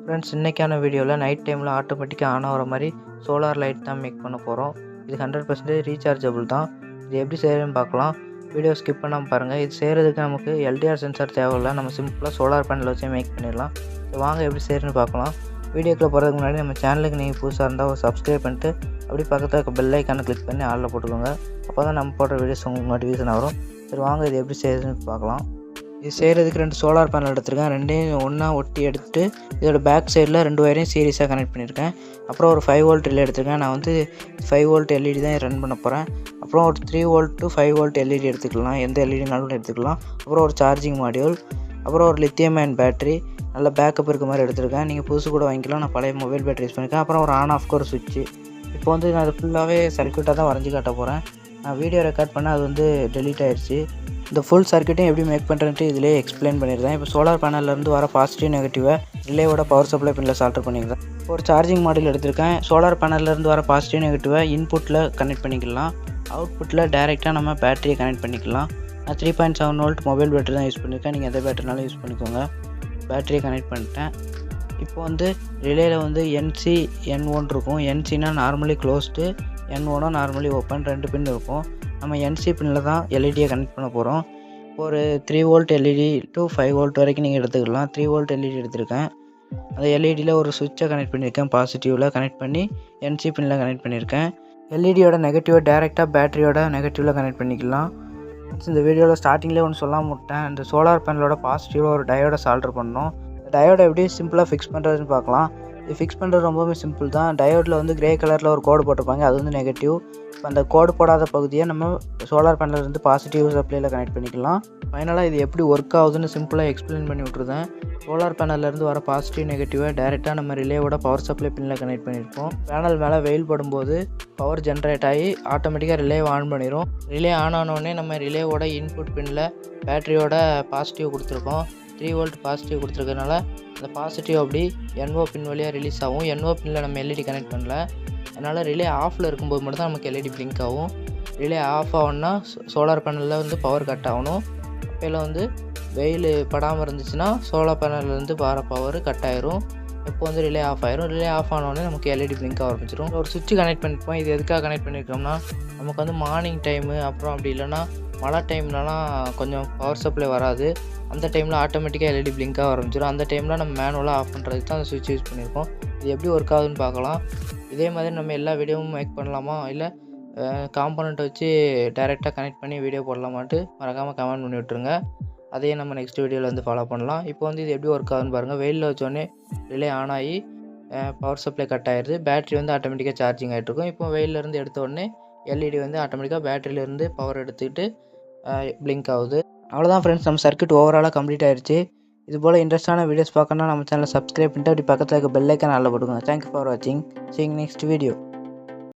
Friends, இன்றைக்கான வீடியோவில் night டைமில் ஆட்டோமேட்டிக்காக ஆன் ஆகிற மாதிரி சோலார் லைட் தான் மேக் பண்ண போகிறோம். இது 100% ரீசார்ஜபிள் தான். இது எப்படி செய்கிறதுன்னு பார்க்கலாம். வீடியோ ஸ்கிப் பண்ணாமல் பாருங்கள். இது செய்கிறதுக்கு நமக்கு எல்டிஆர் சென்சார் தேவையில்லை. நம்ம சிம்பிளாக சோலார் பேனல் வச்சு மேக் பண்ணிடலாம். இது வாங்க எப்படி செய்கிறதுன்னு பார்க்கலாம். வீடியோக்குள்ளே போகிறதுக்கு முன்னாடி நம்ம சேனலுக்கு நீங்கள் புதுசாக இருந்தால் ஒரு சப்ஸ்கிரைப் பண்ணிட்டு அப்படி பக்கத்தில் இருக்க பெல் ஐக்கானை கிளிக் பண்ணி ஆளில் போட்டுக்கோங்க. அப்போ தான் நம்ம போடுற வீடியோஸ் உங்களுக்கு நோட்டிஃபிகேஷன் வரும். சரி வாங்க இது எப்படி செய்கிறதுன்னு பார்க்கலாம். இது செய்கிறதுக்கு 2 சோலார் பேனல் எடுத்துருக்கேன். ரெண்டையும் ஒன்றா ஒட்டி எடுத்துகிட்டு இதோட பேக் சைடில் 2 வயரையும் சீரியஸாக கனெக்ட் பண்ணியிருக்கேன். அப்புறம் ஒரு 5 வோல்ட் ரிலே எடுத்துருக்கேன். நான் வந்து 5 வோல்ட் எல்இடி தான் ரன் பண்ண போகிறேன். அப்புறம் ஒரு 3 வோல்ட் டு 5 வோல்ட் எல்இடி எடுத்துக்கலாம். எந்த எல்இடினாலும் எடுத்துக்கலாம். அப்புறம் ஒரு சார்ஜிங் மாடியூல், அப்புறம் ஒரு லித்தியம் அயன் பேட்டரி, நல்ல பேக்கப் இருக்க மாதிரி எடுத்துருக்கேன். நீங்கள் புதுசு கூட வாங்கிக்கலாம். நான் பழைய மொபைல் பேட்டரி யூஸ் பண்ணியிருக்கேன். அப்புறம் ஒரு ஆன் ஆஃப்க்கு ஒரு சுவிட்சு. இப்போ வந்து நான் அது ஃபுல்லாகவே சர்க்யூட்டாக தான் வரைஞ்சி காட்ட போகிறேன். நான் வீடியோ ரெக்கார்ட் பண்ண அது வந்து டெலீட் ஆகிடுச்சு. இந்த ஃபுல் சர்க்யூட்டையும் எப்படி மேக் பண்ணுறேன்ட்டு இதிலே எக்ஸ்பிளைன் பண்ணியிருந்தேன். இப்போ சோலார் பேனல்லேருந்து வர பாசிட்டிவ் நெகட்டிவை ரிலேவோட பவர் சப்ளை பின்னில் சால்டர் பண்ணியிருந்தேன். ஒரு சார்ஜிங் மாடியூல் எடுத்திருக்கேன். சோலார் பேனல்லேருந்து வர பாசிட்டிவ் நெகட்டிவை இன்புட்டில் கனெக்ட் பண்ணிக்கலாம். அவுட்புட்டில் டைரெக்டாக நம்ம பேட்டரியை கனெக்ட் பண்ணிக்கலாம். நான் 3.7 வோல்ட் மொபைல் பேட்டரி தான் யூஸ் பண்ணியிருக்கேன். நீங்கள் எந்த பேட்டரினாலும் யூஸ் பண்ணிக்கோங்க. பேட்டரியை கனெக்ட் பண்ணிட்டேன். இப்போ வந்து ரிலேயில் வந்து NC N1 இருக்கும். NCனா normally closed, N1 normally open, 2 pin இருக்கும். நம்ம NC பின்னில் தான் எல்இடியை கனெக்ட் பண்ண போகிறோம். ஒரு 3 வோல்ட் எல்இடி டு 5 வோல்ட் வரைக்கும் நீங்கள் எடுத்துக்கலாம். 3 வோல்ட் எல்இடி எடுத்திருக்கேன். அந்த எல்இடியில் ஒரு சுவிட்சை கனெக்ட் பண்ணியிருக்கேன். பாசிட்டிவில் கனெக்ட் பண்ணி NC பின்னில் கனெக்ட் பண்ணியிருக்கேன். எல்இடியோட நெகட்டிவை டைரெக்டாக பேட்டரியோட நெகட்டிவில் கனெக்ட் பண்ணிக்கலாம். இந்த வீடியோவில் ஸ்டார்டிங்லேயே ஒன்று சொல்லாமல் விட்டேன். இந்த சோலார் பேனலோட பாசிட்டிவில் ஒரு டயோட சால்டர் பண்ணோம். இந்த டயோட எப்படி சிம்பிளாக ஃபிக்ஸ் பண்ணுறதுன்னு பார்க்கலாம். இது ஃபிக்ஸ் பண்ணுறது ரொம்பவே சிம்பிள் தான். டயோடில் வந்து கிரே கலரில் ஒரு கோடு போட்டிருப்பாங்க. அது வந்து நெகட்டிவ். இப்போ அந்த கோடு போடாத பகுதியை நம்ம சோலார் பேனலேருந்து பாசிட்டிவ் சப்ளையில் கனெக்ட் பண்ணிக்கலாம். ஃபைனலாக இது எப்படி ஒர்க் ஆகுதுன்னு சிம்பிளாக எக்ஸ்பிளைன் பண்ணி விட்ருந்தேன். சோலார் பேனல்லேருந்து வர பாசிட்டிவ் நெகட்டிவை டைரெக்டாக நம்ம ரிலேவோட பவர் சப்ளை பின்னில் கனெக்ட் பண்ணியிருப்போம். பேனல் மேலே வெயில் படும்போது பவர் ஜென்ரேட் ஆகி ஆட்டோமேட்டிக்காக ரிலேவை ஆன் பண்ணிடும். ரிலே ஆன் ஆனோடனே நம்ம ரிலேவோட இன்புட் பின்னில் பேட்டரியோட பாசிட்டிவ் கொடுத்துருக்கோம். 3 வோல்ட் பாசிட்டிவ் கொடுத்துருக்கனால அந்த பாசிட்டிவ் அப்படி NO பின் வழியாக ரிலீஸ் ஆகும். NO பின்னில் நம்ம எல்இடி கனெக்ட் பண்ணல. அதனால் ரிலே ஆஃபில் இருக்கும்போது மட்டும் தான் நமக்கு எல்இடி பிளிங்க் ஆகும். ரிலே ஆஃப் ஆகும்னா சோலார் பேனலில் வந்து பவர் கட் ஆகணும். அப்போயில் வந்து வெயில் படாமல் இருந்துச்சுன்னா சோலார் பேனல்லேருந்து வர பவர் கட் ஆயிரும். இப்போ வந்து ரிலே ஆஃப் ஆயிரும். ரிலே ஆஃப் ஆனோடனே நமக்கு எல்இடி பிளிங்க் ஆரம்பிச்சிடும். ஒரு சுவிட்ச் கனெக்ட் பண்ணிப்போம். இது எதுக்காக கனெக்ட் பண்ணியிருக்கோம்னா நமக்கு வந்து மார்னிங் டைமு, அப்புறம் அப்படி இல்லைன்னா மழை டைம்லலாம் கொஞ்சம் பவர் சப்ளை வராது. அந்த டைமில் ஆட்டோமேட்டிக்காக எல்இடி பிளிங்காக ஆரம்பிச்சிடும். அந்த டைமில் நம்ம மேனுவலாக ஆஃப் பண்ணுறதுக்கு தான் அந்த சுவிட்ச் யூஸ் பண்ணியிருக்கோம். இது எப்படி ஒர்க் ஆகுதுன்னு பார்க்கலாம். இதே மாதிரி நம்ம எல்லா வீடியோவும் மேக் பண்ணலாமா, இல்லை காம்பனண்ட் வச்சு டைரெக்டாக கனெக்ட் பண்ணி வீடியோ போடலாமான்ட்டு மறக்காமல் கமெண்ட் பண்ணி விட்ருங்க. அதையே நம்ம நெக்ஸ்ட் வீடியோவில் வந்து ஃபாலோ பண்ணலாம். இப்போ வந்து இது எப்படி ஒர்க் ஆகுதுன்னு பாருங்கள். வெயிலில் வச்சோடனே ரிலே ஆன் ஆகி பவர் சப்ளை கட் ஆகிடுது. பேட்டரி வந்து ஆட்டோமேட்டிக்காக சார்ஜிங் ஆகிட்ருக்கும். இப்போ வெயிலேருந்து எடுத்த உடனே எல்இடி வந்து ஆட்டோமேட்டிக்காக பேட்டரியிலேருந்து பவர் எடுத்துக்கிட்டு பிளிங்க் ஆகுது. அவ்வளோதான் ஃப்ரெண்ட்ஸ், நம்ம சர்க்யூட் ஓவராலாக கம்ப்ளீட் ஆயிடுச்சு. இது போல் இன்ட்ரெஸ்ட்டான வீடியோஸ் பார்க்கணுன்னா நம்ம சேனலை சப்ஸ்கிரைப் பண்ணிட்டு அப்படி பக்கத்தில் இருக்க பெல் ஐக்கான் ஆளில் போட்டுக்கோங்க. தேங்க்யூ ஃபார் வாட்சிங். சீ யூ நெக்ஸ்ட் வீடியோ.